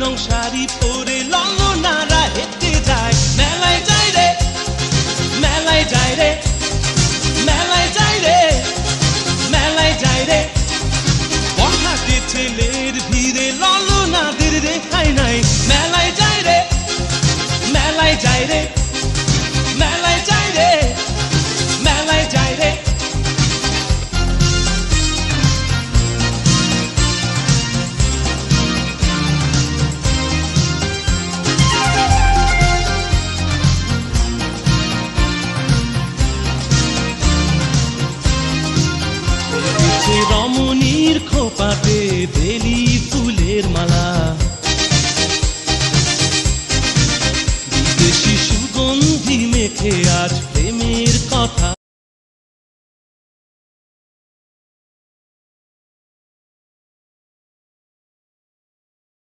রং শাড়ি পরে ললনারা হেঁটে যায় মেলায় যায় রে মেলায় যায় রে মেলায় যায় রে মেলায় যায় রে বড়হাটে ছেলের ভিড়ে ললনাদের রেখাই নাই মেলায় যায় রে মেলায় যায় রে মেলায় যায় রে মেলায় যায় রে রমণীর খোপা